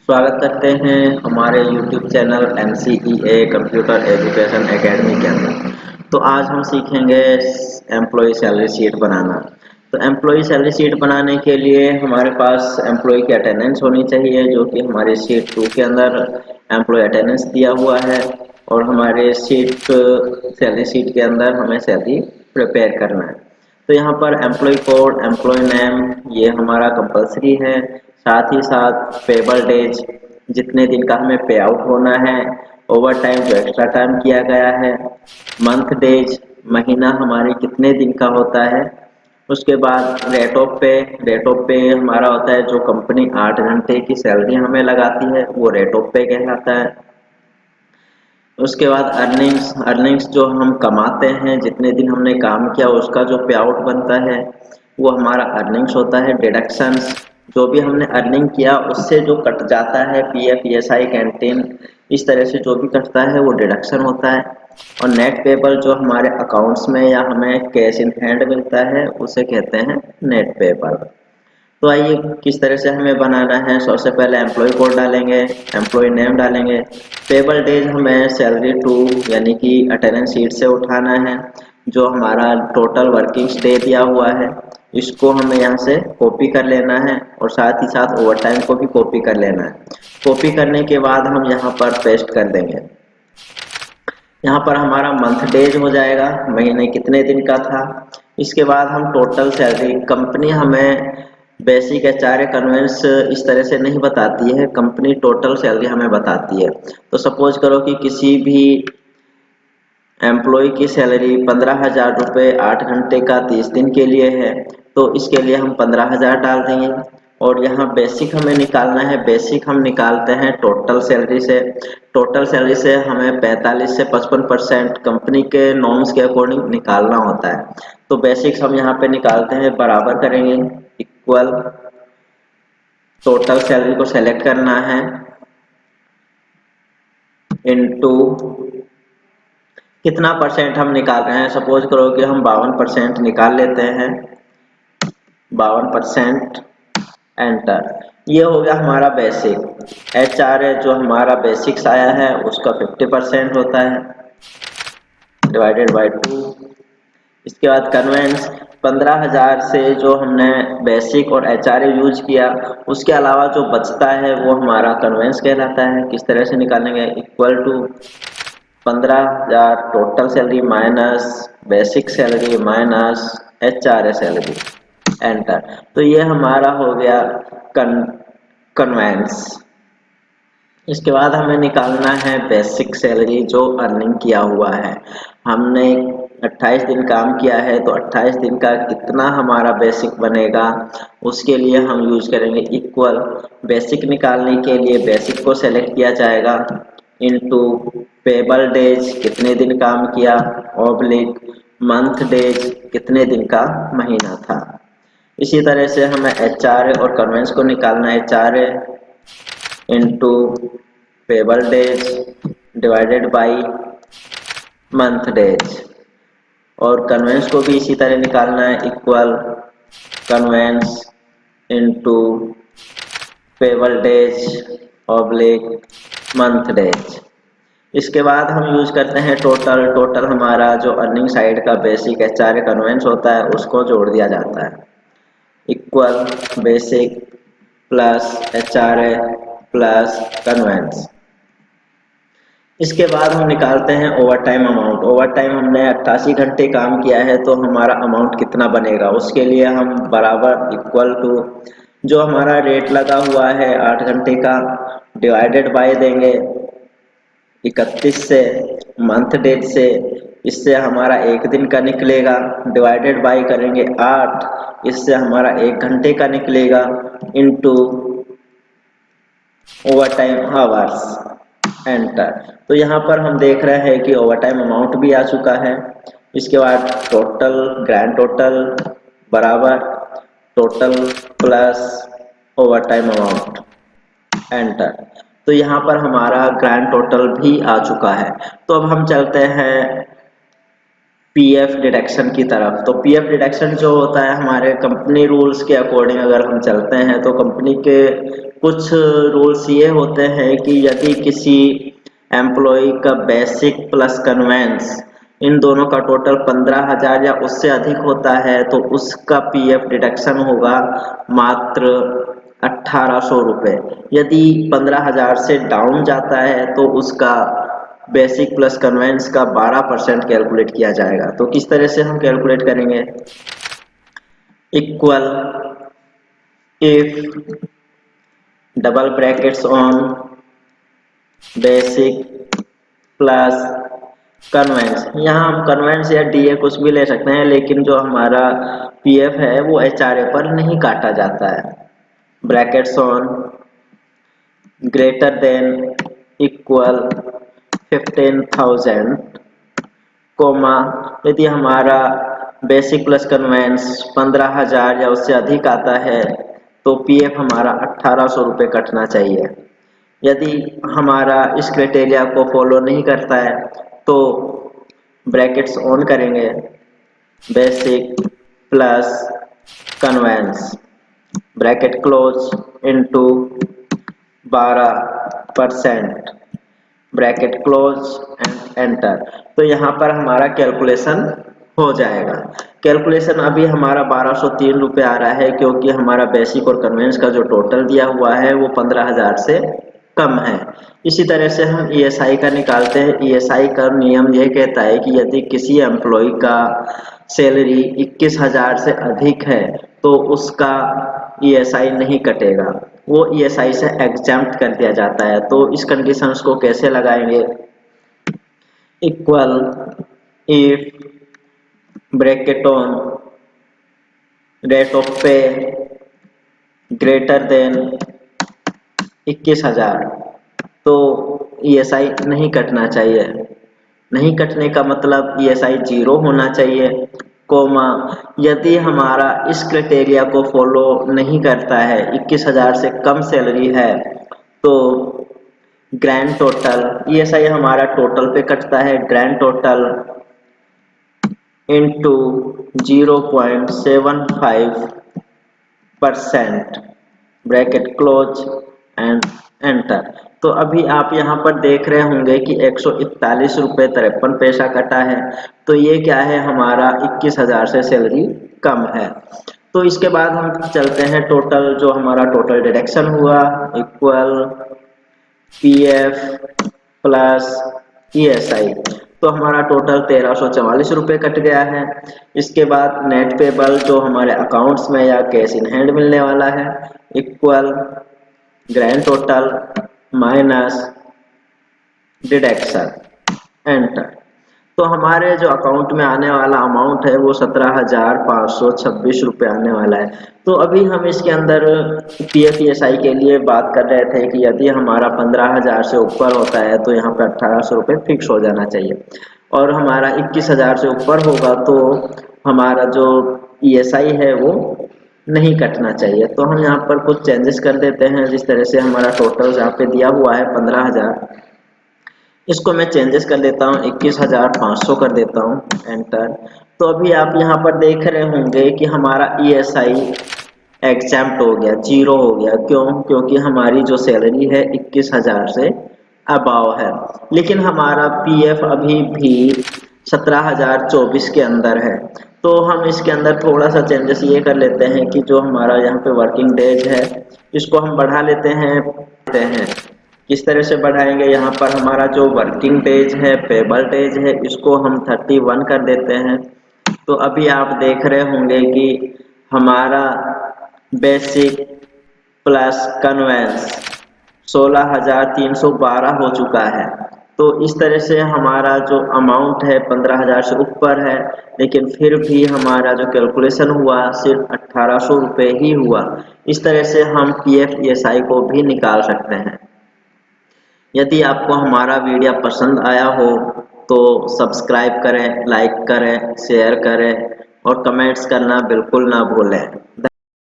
स्वागत करते हैं हमारे YouTube channel MCEA computer education academy के अंदर। तो आज हम सीखेंगे एम्प्लॉय सैलरी शीट बनाना। तो एम्प्लॉय सैलरी शीट बनाने के लिए हमारे पास एम्प्लॉय की अटेंडेंस होनी चाहिए, जो कि हमारे शीट 2 के अंदर एम्प्लॉय अटेंडेंस दिया हुआ है। और हमारे सैलरी शीट के अंदर हमें सैलरी प्रिपेयर करना है। तो यहाँ पर एम्प्लॉय कोड, एम्प्लॉय नेम ये हमारा कंपलसरी है। साथ ही साथ पेबल डेज, जितने दिन का हमें पे आउट होना है, ओवर टाइम जो एक्स्ट्रा टाइम किया गया है, मंथ डेज महीना हमारे कितने दिन का होता है। उसके बाद रेट ऑफ पे हमारा होता है जो कंपनी 8 घंटे की सैलरी हमें लगाती है, वो रेट ऑफ पे कहलाता है। उसके बाद अर्निंग्स जो हम कमाते हैं, जितने दिन हमने काम किया उसका जो पे आउट बनता है वो हमारा अर्निंग्स होता है। डिडक्शंस, जो भी हमने अर्निंग किया उससे जो कट जाता है, पीएफ, ईएसआई, कैंटीन, इस तरह से जो भी कटता है वो डिडक्शन होता है। और नेट पेबल जो हमारे अकाउंट्स में या हमें कैश इन हैंड मिलता है उसे कहते हैं नेट पेबल। तो आइए किस तरह से हमें बनाना है। सबसे पहले एम्प्लॉय कोड डालेंगे, एम्प्लॉय नेम डालेंगे। पेबल डेज हमें सैलरी टू यानी कि अटेंडेंस शीट से उठाना है। जो हमारा टोटल वर्किंग्स डे दिया हुआ है इसको हमें यहाँ से कॉपी कर लेना है, और साथ ही साथ ओवर टाइम को भी कॉपी कर लेना है। कॉपी करने के बाद हम यहाँ पर पेस्ट कर देंगे। यहाँ पर हमारा मंथ डेज हो जाएगा, महीने कितने दिन का था। इसके बाद हम टोटल सैलरी, कंपनी हमें बेसिक एचआरए कन्वेंस इस तरह से नहीं बताती है, कंपनी टोटल सैलरी हमें बताती है। तो सपोज करो कि किसी भी एम्प्लॉय की सैलरी 15,000 रुपये 8 घंटे का 30 दिन के लिए है, तो इसके लिए हम 15,000 डाल देंगे। और यहाँ बेसिक हमें निकालना है, बेसिक हम निकालते हैं टोटल सैलरी से। टोटल सैलरी से हमें 45 से 55% कंपनी के नॉर्म्स के अकॉर्डिंग निकालना होता है। तो बेसिक्स हम यहाँ पे निकालते हैं, बराबर करेंगे, इक्वल, टोटल सैलरी को सेलेक्ट करना है, इनटू कितना परसेंट हम निकाल रहे हैं। सपोज करो कि हम 52% निकाल लेते हैं, 52%, एंटर। ये हो गया हमारा बेसिक। एचआरए जो हमारा बेसिक्स आया है उसका 50% होता है, डिवाइडेड बाय 2। इसके बाद कन्वेंस, 15,000 से जो हमने बेसिक और एचआरए यूज किया उसके अलावा जो बचता है वो हमारा कन्वेंस कहलाता है। किस तरह से निकालेंगे, equal to 15,000 total salary minus basic salary minus HRA salary, enter. तो ये हमारा हो गया कन्वेंस। इसके बाद हमें निकालना है बेसिक सैलरी जो अर्निंग किया हुआ है। हमने 28 दिन काम किया है तो 28 दिन का कितना हमारा बेसिक बनेगा, उसके लिए हम यूज करेंगे इक्वल। बेसिक निकालने के लिए बेसिक को सेलेक्ट किया जाएगा, इनटू पेबल डेज कितने दिन काम किया, ऑब्लिक मंथ डेज कितने दिन का महीना था। इसी तरह से हमें एचआरए और कन्वेंस को निकालना है, HRA into payable days divided by month days. और कन्वेंस को भी इसी तरह निकालना है, equal conveyance into payable days oblique month days. इसके बाद हम यूज करते हैं टोटल हमारा जो अर्निंग साइड का बेसिक एचआरए कन्वेंस होता है उसको जोड़ दिया जाता है, equal basic plus HRA plus conveyance. इसके बाद हम निकालते हैं overtime amount. Overtime हमने 88 घंटे काम किया है तो हमारा अमाउंट कितना बनेगा, उसके लिए हम बराबर इक्वल टू जो हमारा रेट लगा हुआ है 8 घंटे का डिवाइडेड बाय देंगे 31 से, मंथ डेट से, इससे हमारा एक दिन का निकलेगा, डिवाइडेड बाय करेंगे 8, इससे हमारा 1 घंटे का निकलेगा, into over time hours, enter. तो यहाँ पर हम देख रहे हैं कि ओवर टाइम अमाउंट भी आ चुका है। इसके बाद टोटल, ग्रैंड टोटल बराबर total plus over time amount, enter. तो यहाँ पर हमारा ग्रैंड टोटल भी आ चुका है। तो अब हम चलते हैं पीएफ डिडक्शन की तरफ। तो पीएफ डिडक्शन जो होता है हमारे कंपनी रूल्स के अकॉर्डिंग अगर हम चलते हैं तो कंपनी के कुछ रूल्स ये होते हैं कि यदि किसी एम्प्लॉय का बेसिक प्लस कन्वेंस इन दोनों का टोटल 15,000 या उससे अधिक होता है तो उसका पीएफ डिडक्शन होगा मात्र 1,800 रुपये। यदि 15,000 से डाउन जाता है तो उसका बेसिक प्लस कन्वेंस का 12% कैलकुलेट किया जाएगा। तो किस तरह से हम कैलकुलेट करेंगे? Equal if double brackets on basic plus conveyance. यहाँ हम कन्वेंस या डीए कुछ भी ले सकते हैं, लेकिन जो हमारा पीएफ है वो एचआरए पर नहीं काटा जाता है। Brackets on greater than equal 15,000 comma यदि हमारा बेसिक प्लस कन्वेंस 15,000 या उससे अधिक आता है तो पीएफ हमारा 1,800 रुपये कटना चाहिए। यदि हमारा इस क्राइटेरिया को फॉलो नहीं करता है तो ब्रैकेट्स ऑन करेंगे basic plus conveyance bracket close into 12% bracket close and enter. तो यहाँ पर हमारा कैलकुलेशन हो जाएगा। कैलकुलेशन अभी हमारा 1,203 रुपये आ रहा है क्योंकि हमारा बेसिक और कन्वेंस का जो टोटल दिया हुआ है वो 15,000 से कम है। इसी तरह से हम ईएसआई का निकालते हैं। ईएसआई का नियम यह कहता है कि यदि किसी एम्प्लॉय का सैलरी 21,000 से अधिक है तो उसका ईएसआई नहीं कटेगा, वो ईएसआई से एग्जम्प्ट कर दिया जाता है। तो इस कंडीशंस को कैसे लगाएंगे? Equal if bracket on rate of पे ग्रेटर देन 21,000 तो ईएसआई नहीं कटना चाहिए। नहीं कटने का मतलब ईएसआई 0 होना चाहिए, कोमा यदि हमारा इस क्राइटेरिया को फॉलो नहीं करता है, 21,000 से कम सैलरी है तो ग्रैंड टोटल ईएसआई हमारा टोटल पे कटता है, grand total into 0.75% bracket close and enter. तो अभी आप यहाँ पर देख रहे होंगे कि 141 रुपये 53 पैसा कटा है। तो ये क्या है? हमारा 21,000 से सैलरी कम है। तो इसके बाद हम चलते हैं टोटल, जो हमारा टोटल डिडक्शन हुआ इक्वल पीएफ प्लस ईएसआई। तो हमारा टोटल 1,344 रुपये कट गया है। इसके बाद नेट पेबल जो हमारे अकाउंट्स में या कैश इन हैंड मिलने वाला है equal grand total minus deduction enter. तो हमारे जो अकाउंट में आने वाला अमाउंट है वो 17,526 रुपये आने वाला है। तो अभी हम इसके अंदर पीएफ ईएसआई के लिए बात कर रहे थे कि यदि हमारा 15,000 से ऊपर होता है तो यहाँ पर 1,800 रुपये फिक्स हो जाना चाहिए, और हमारा 21,000 से ऊपर होगा तो हमारा जो ईएसआई है वो नहीं कटना चाहिए। तो हम यहाँ पर कुछ चेंजेस कर देते हैं। जिस तरह से हमारा टोटल यहाँ पे दिया हुआ है 15,000, इसको मैं चेंजेस कर देता हूँ 21,500 कर देता हूँ एंटर। तो अभी आप यहाँ पर देख रहे होंगे कि हमारा ईएसआई एग्जैम्प्ट हो गया, 0 हो गया। क्यों? क्योंकि हमारी जो सैलरी है 21,000 से अबाव है, लेकिन हमारा पीएफ अभी भी 17,024 के अंदर है। तो हम इसके अंदर थोड़ा सा चेंजेस ये कर लेते हैं कि जो हमारा यहाँ पे वर्किंग डेज है इसको हम बढ़ा लेते हैं। किस तरह से बढ़ाएंगे? यहाँ पर हमारा जो वर्किंग डेज है, पेबल डेज है, इसको हम 31 कर देते हैं। तो अभी आप देख रहे होंगे कि हमारा बेसिक प्लस कन्वेंस 16,312 हो चुका है। तो इस तरह से हमारा जो अमाउंट है 15,000 से ऊपर है, लेकिन फिर भी हमारा जो कैलकुलेशन हुआ सिर्फ 1,800 रुपये ही हुआ। इस तरह से हम पीएफ ईएसआई को भी निकाल सकते हैं। यदि आपको हमारा वीडियो पसंद आया हो तो सब्सक्राइब करें, लाइक करें, शेयर करें और कमेंट्स करना बिल्कुल ना भूलें।